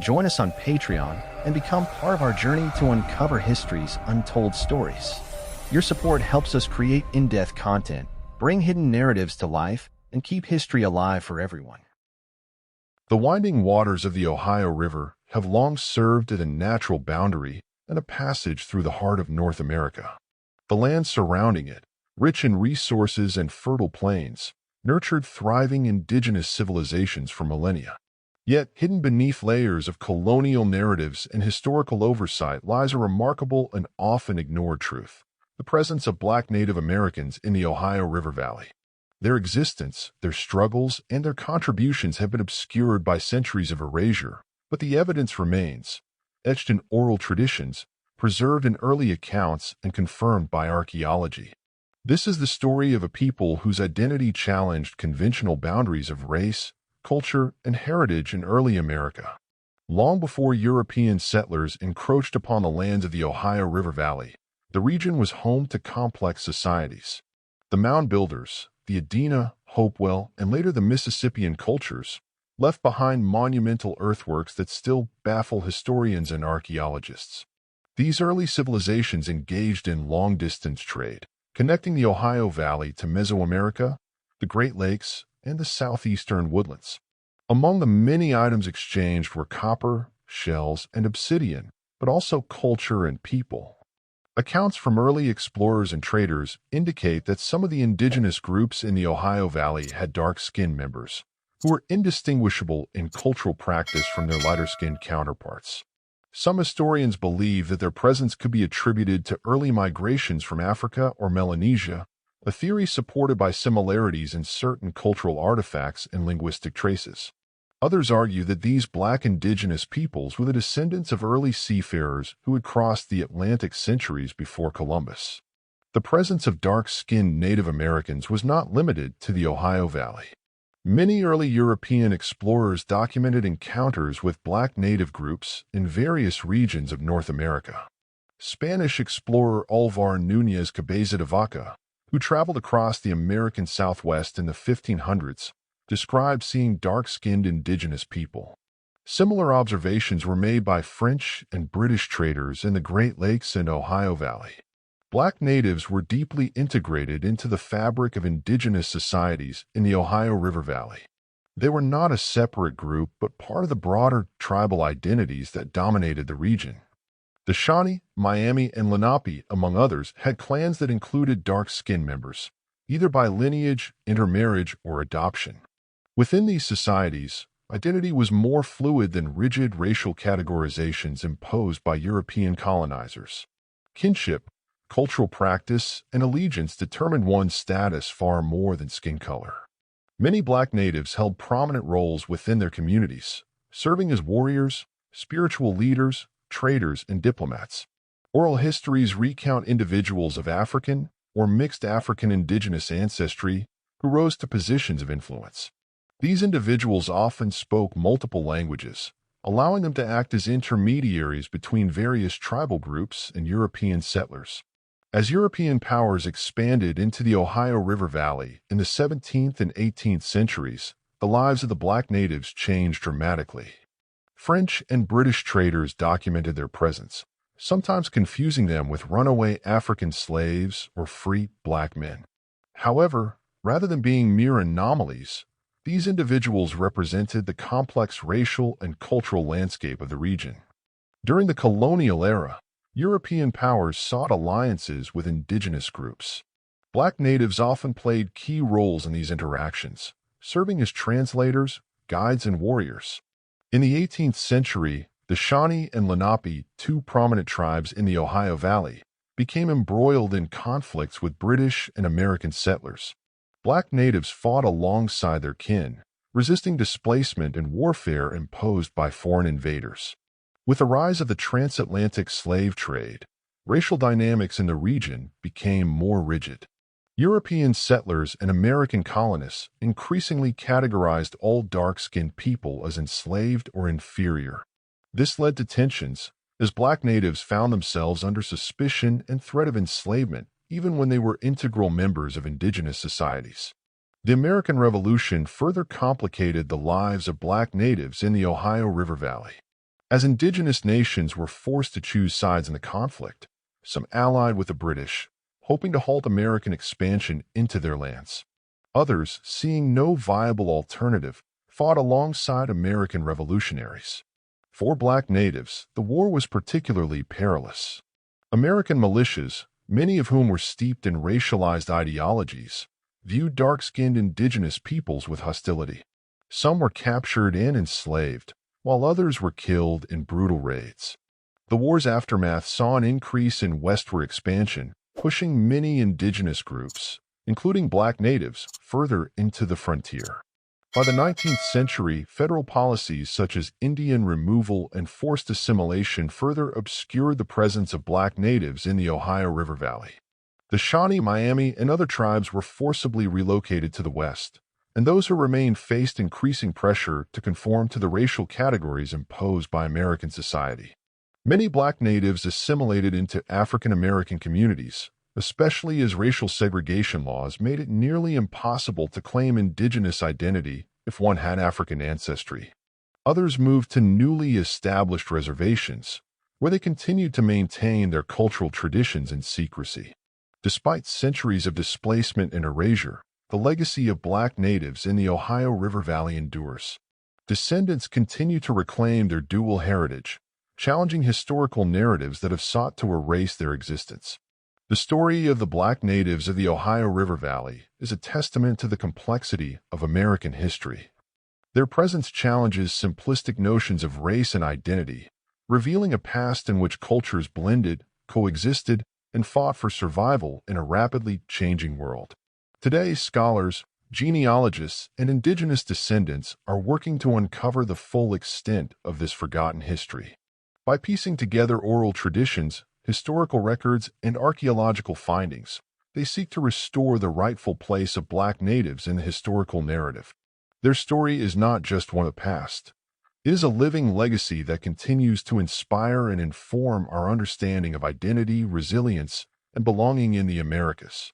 join us on Patreon, and become part of our journey to uncover history's untold stories. Your support helps us create in-depth content, bring hidden narratives to life, and keep history alive for everyone. The winding waters of the Ohio River have long served as a natural boundary and a passage through the heart of North America. The land surrounding it, rich in resources and fertile plains, nurtured thriving indigenous civilizations for millennia. Yet, hidden beneath layers of colonial narratives and historical oversight lies a remarkable and often ignored truth: the presence of Black Native Americans in the Ohio River Valley. Their existence, their struggles, and their contributions have been obscured by centuries of erasure, but the evidence remains, etched in oral traditions, preserved in early accounts, and confirmed by archaeology. This is the story of a people whose identity challenged conventional boundaries of race, culture, and heritage in early America. Long before European settlers encroached upon the lands of the Ohio River Valley, the region was home to complex societies. The mound builders, the Adena, Hopewell, and later the Mississippian cultures, left behind monumental earthworks that still baffle historians and archaeologists. These early civilizations engaged in long-distance trade, connecting the Ohio Valley to Mesoamerica, the Great Lakes, and the southeastern woodlands. Among the many items exchanged were copper, shells, and obsidian, but also culture and people. Accounts from early explorers and traders indicate that some of the indigenous groups in the Ohio Valley had dark-skinned members, who were indistinguishable in cultural practice from their lighter-skinned counterparts. Some historians believe that their presence could be attributed to early migrations from Africa or Melanesia, a theory supported by similarities in certain cultural artifacts and linguistic traces. Others argue that these Black indigenous peoples were the descendants of early seafarers who had crossed the Atlantic centuries before Columbus. The presence of dark-skinned Native Americans was not limited to the Ohio Valley. Many early European explorers documented encounters with Black Native groups in various regions of North America. Spanish explorer Alvar Núñez Cabeza de Vaca, who traveled across the American Southwest in the 1500s, described seeing dark-skinned indigenous people. Similar observations were made by French and British traders in the Great Lakes and Ohio Valley. Black natives were deeply integrated into the fabric of indigenous societies in the Ohio River Valley. They were not a separate group, but part of the broader tribal identities that dominated the region. The Shawnee, Miami, and Lenape, among others, had clans that included dark-skinned members, either by lineage, intermarriage, or adoption. Within these societies, identity was more fluid than rigid racial categorizations imposed by European colonizers. Kinship, cultural practice, and allegiance determined one's status far more than skin color. Many Black natives held prominent roles within their communities, serving as warriors, spiritual leaders, traders, and diplomats. Oral histories recount individuals of African or mixed African indigenous ancestry who rose to positions of influence. These individuals often spoke multiple languages, allowing them to act as intermediaries between various tribal groups and European settlers. As European powers expanded into the Ohio River Valley in the 17th and 18th centuries, the lives of the Black natives changed dramatically. French and British traders documented their presence, sometimes confusing them with runaway African slaves or free Black men. However, rather than being mere anomalies, these individuals represented the complex racial and cultural landscape of the region. During the colonial era, European powers sought alliances with indigenous groups. Black natives often played key roles in these interactions, serving as translators, guides, and warriors. In the 18th century, the Shawnee and Lenape, two prominent tribes in the Ohio Valley, became embroiled in conflicts with British and American settlers. Black natives fought alongside their kin, resisting displacement and warfare imposed by foreign invaders. With the rise of the transatlantic slave trade, racial dynamics in the region became more rigid. European settlers and American colonists increasingly categorized all dark-skinned people as enslaved or inferior. This led to tensions, as Black natives found themselves under suspicion and threat of enslavement even when they were integral members of indigenous societies. The American Revolution further complicated the lives of Black natives in the Ohio River Valley. As indigenous nations were forced to choose sides in the conflict, some allied with the British, hoping to halt American expansion into their lands. Others, seeing no viable alternative, fought alongside American revolutionaries. For black natives, the war was particularly perilous. American militias, many of whom were steeped in racialized ideologies, viewed dark-skinned indigenous peoples with hostility. Some were captured and enslaved, while others were killed in brutal raids. The war's aftermath saw an increase in westward expansion, pushing many indigenous groups, including black natives, further into the frontier. By the 19th century, federal policies such as Indian removal and forced assimilation further obscured the presence of black natives in the Ohio River Valley. The Shawnee, Miami, and other tribes were forcibly relocated to the west, and those who remained faced increasing pressure to conform to the racial categories imposed by American society. Many black natives assimilated into African American communities, especially as racial segregation laws made it nearly impossible to claim indigenous identity if one had African ancestry. Others moved to newly established reservations, where they continued to maintain their cultural traditions in secrecy. Despite centuries of displacement and erasure, the legacy of black natives in the Ohio River Valley endures. Descendants continue to reclaim their dual heritage, challenging historical narratives that have sought to erase their existence. The story of the black natives of the Ohio River Valley is a testament to the complexity of American history. Their presence challenges simplistic notions of race and identity, revealing a past in which cultures blended, coexisted, and fought for survival in a rapidly changing world. Today, scholars, genealogists, and indigenous descendants are working to uncover the full extent of this forgotten history. By piecing together oral traditions, historical records, and archaeological findings, they seek to restore the rightful place of black natives in the historical narrative. Their story is not just one of the past. It is a living legacy that continues to inspire and inform our understanding of identity, resilience, and belonging in the Americas.